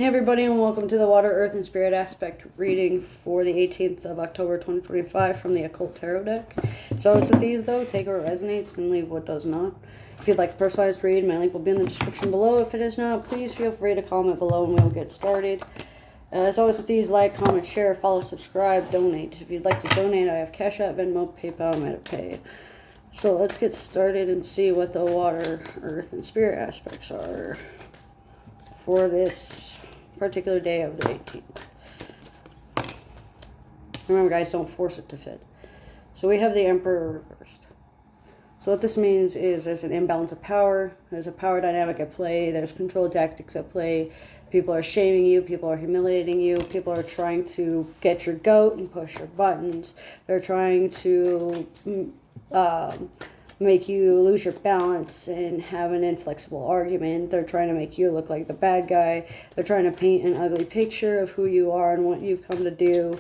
Hey everybody, and welcome to the Water, Earth, and Spirit aspect reading for the 18th of October 2025 from the Occult Tarot deck. So it's with these though, take what resonates and leave what does not. If you'd like a personalized read, my link will be in the description below. If it is not, please feel free to comment below and we'll get started. As always with these, like, comment, share, follow, subscribe, donate. If you'd like to donate, I have Cash App, Venmo, PayPal, MetaPay. So let's get started and see what the Water, Earth, and Spirit aspects are for this particular day of the 18th. Remember guys, don't force it to fit. So we have the Emperor reversed. So what this means is there's an imbalance of power, there's a power dynamic at play, there's control tactics at play, people are shaming you, people are humiliating you, people are trying to get your goat and push your buttons, they're trying to make you lose your balance and have an inflexible argument. They're trying to make you look like the bad guy. They're trying to paint an ugly picture of who you are and what you've come to do.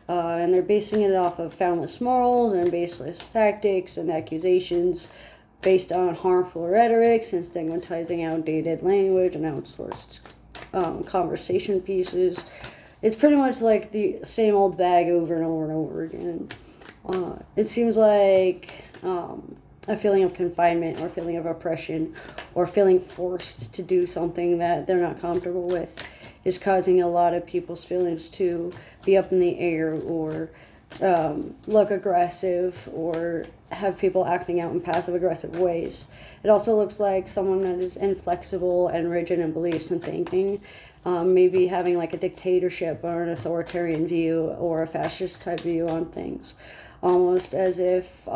And they're basing it off of foundless morals and baseless tactics and accusations based on harmful rhetorics and stigmatizing outdated language and outsourced conversation pieces. It's pretty much like the same old bag over and over and over again. It seems like a feeling of confinement or feeling of oppression or feeling forced to do something that they're not comfortable with is causing a lot of people's feelings to be up in the air or look aggressive or have people acting out in passive aggressive ways. It also looks like someone that is inflexible and rigid in beliefs and thinking, maybe having like a dictatorship or an authoritarian view or a fascist type view on things, almost as if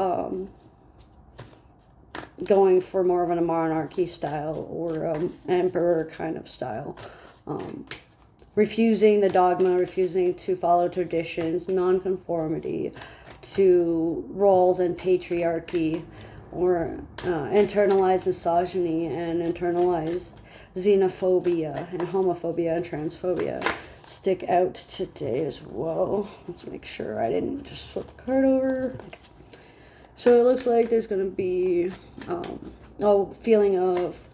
going for more of a monarchy style or emperor kind of style. Refusing the dogma, refusing to follow traditions, nonconformity to roles and patriarchy, or internalized misogyny and internalized xenophobia and homophobia and transphobia stick out today as well. Let's make sure I didn't just flip the card over. Okay. So it looks like there's going to be a feeling of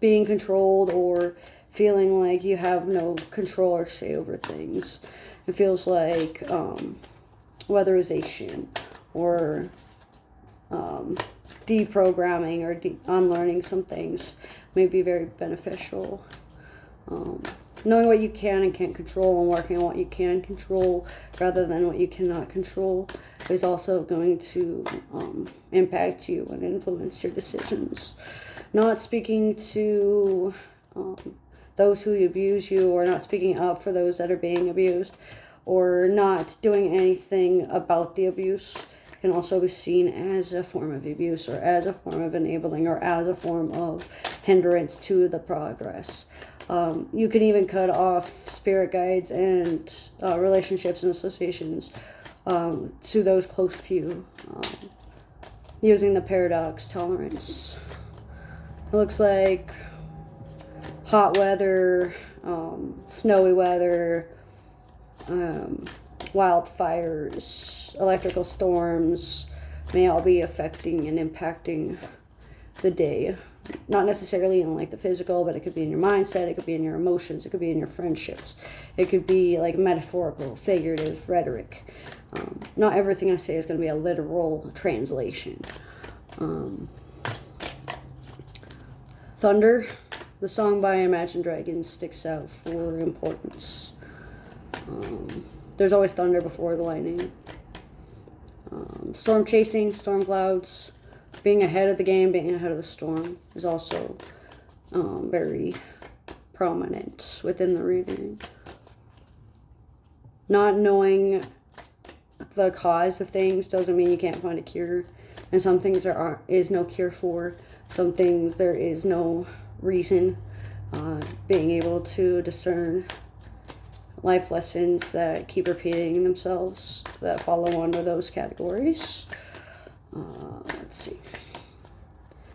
being controlled or feeling like you have no control or say over things. It feels like weatherization or deprogramming or unlearning some things may be very beneficial. Knowing what you can and can't control and working on what you can control rather than what you cannot control is also going to impact you and influence your decisions. Not speaking to those who abuse you, or not speaking up for those that are being abused, or not doing anything about the abuse can also be seen as a form of abuse or as a form of enabling or as a form of hindrance to the progress. You can even cut off spirit guides and relationships and associations to those close to you using the paradox tolerance. It looks like hot weather, snowy weather, wildfires, electrical storms may all be affecting and impacting the day. Not necessarily in like the physical, but it could be in your mindset, it could be in your emotions, it could be in your friendships. It could be like metaphorical, figurative rhetoric. Not everything I say is going to be a literal translation. Thunder, the song by Imagine Dragons, sticks out for importance. There's always thunder before the lightning. Storm chasing, storm clouds, being ahead of the game, being ahead of the storm is also very prominent within the reading. Not knowing the cause of things doesn't mean you can't find a cure. And some things there is no cure for. Some things there is no reason. Being able to discern life lessons that keep repeating themselves that follow under those categories. Let's see.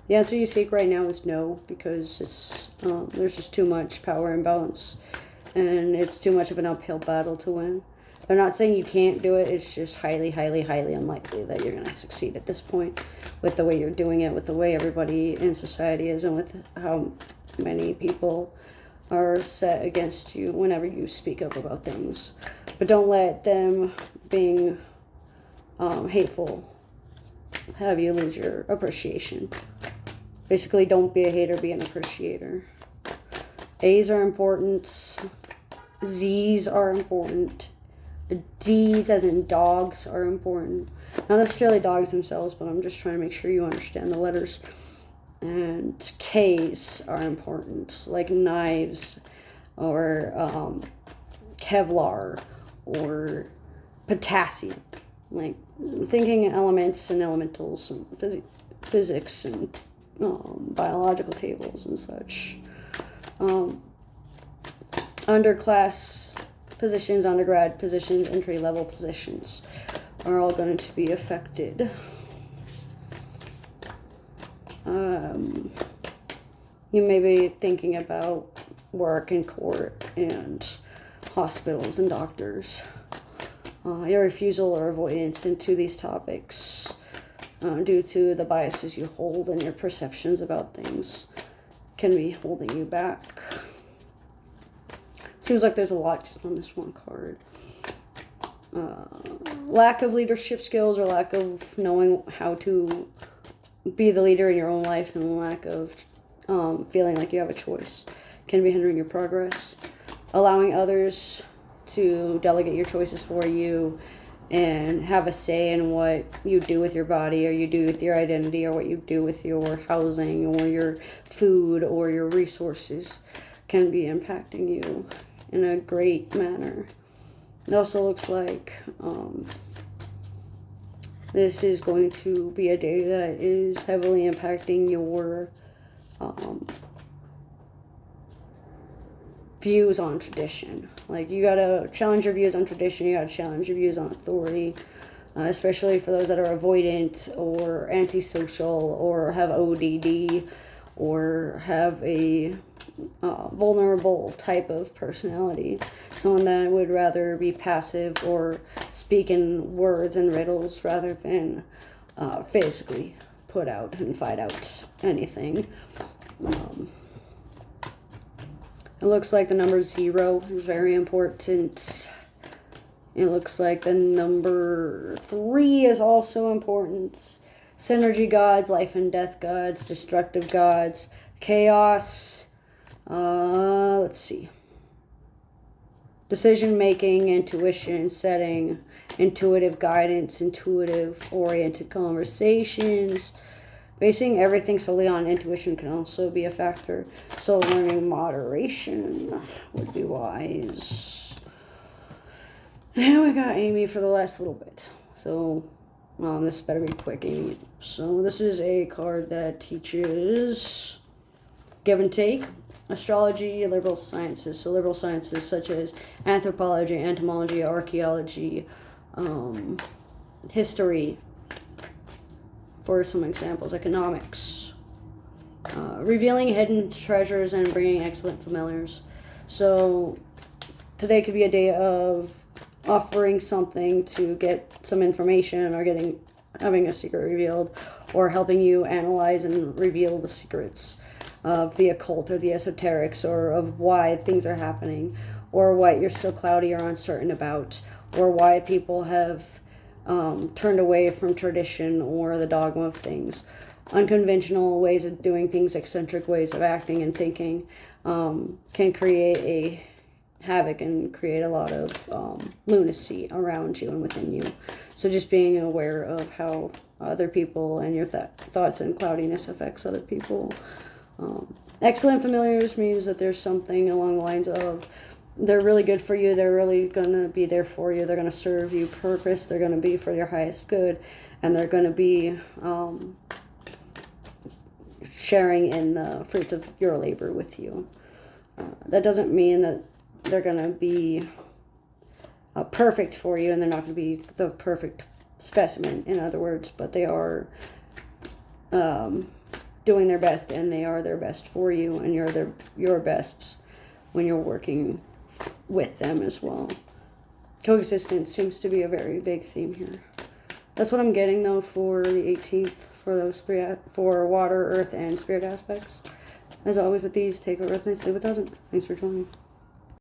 The answer you seek right now is no, because it's there's just too much power imbalance and it's too much of an uphill battle to win. They're not saying you can't do it, it's just highly, highly, highly unlikely that you're going to succeed at this point with the way you're doing it, with the way everybody in society is, and with how many people are set against you whenever you speak up about things. But don't let them being hateful have you lose your appreciation. Basically, don't be a hater, be an appreciator. A's are important. Z's are important. D's, as in dogs, are important. Not necessarily dogs themselves, but I'm just trying to make sure you understand the letters. And K's are important, like knives, or Kevlar, or potassium. Like thinking elements and elementals and physics and biological tables and such. Underclass positions, undergrad positions, entry-level positions are all going to be affected. You may be thinking about work and court and hospitals and doctors. Your refusal or avoidance into these topics due to the biases you hold and your perceptions about things can be holding you back. Seems like there's a lot just on this one card. Lack of leadership skills or lack of knowing how to be the leader in your own life, and lack of feeling like you have a choice can be hindering your progress. Allowing others to delegate your choices for you and have a say in what you do with your body, or you do with your identity, or what you do with your housing or your food or your resources can be impacting you in a great manner. It also looks like this is going to be a day that is heavily impacting your views on tradition. Like, you gotta challenge your views on tradition, you gotta challenge your views on authority, especially for those that are avoidant or antisocial or have ODD or have a vulnerable type of personality. Someone that would rather be passive or speak in words and riddles rather than physically put out and fight out anything. It looks like the number 0 is very important. It looks like the number 3 is also important. Synergy gods, life and death gods, destructive gods, chaos. Let's see. Decision making, intuition, setting, intuitive guidance, intuitive oriented conversations. Basing everything solely on intuition can also be a factor. So learning moderation would be wise. And we got Amy for the last little bit. So this better be quick, Amy. So this is a card that teaches give and take, astrology, liberal sciences. So liberal sciences such as anthropology, entomology, archaeology, history, for some examples, economics, revealing hidden treasures and bringing excellent familiars. So today could be a day of offering something to get some information, or having a secret revealed, or helping you analyze and reveal the secrets of the occult or the esoterics, or of why things are happening, or what you're still cloudy or uncertain about, or why people have turned away from tradition or the dogma of things. Unconventional ways of doing things, eccentric ways of acting and thinking can create a havoc and create a lot of lunacy around you and within you. So just being aware of how other people and your thoughts and cloudiness affects other people. Excellent familiars means that there's something along the lines of they're really good for you, they're really going to be there for you, they're going to serve you purpose, they're going to be for your highest good, and they're going to be sharing in the fruits of your labor with you. That doesn't mean that they're going to be perfect for you, and they're not going to be the perfect specimen, in other words, but they are doing their best, and they are their best for you, and you're your best when you're working with them as well. Coexistence seems to be a very big theme here. That's what I'm getting, though, for the 18th, for those 3, for water, earth, and spirit aspects. As always with these, take what resonates, leave what doesn't. Thanks for joining.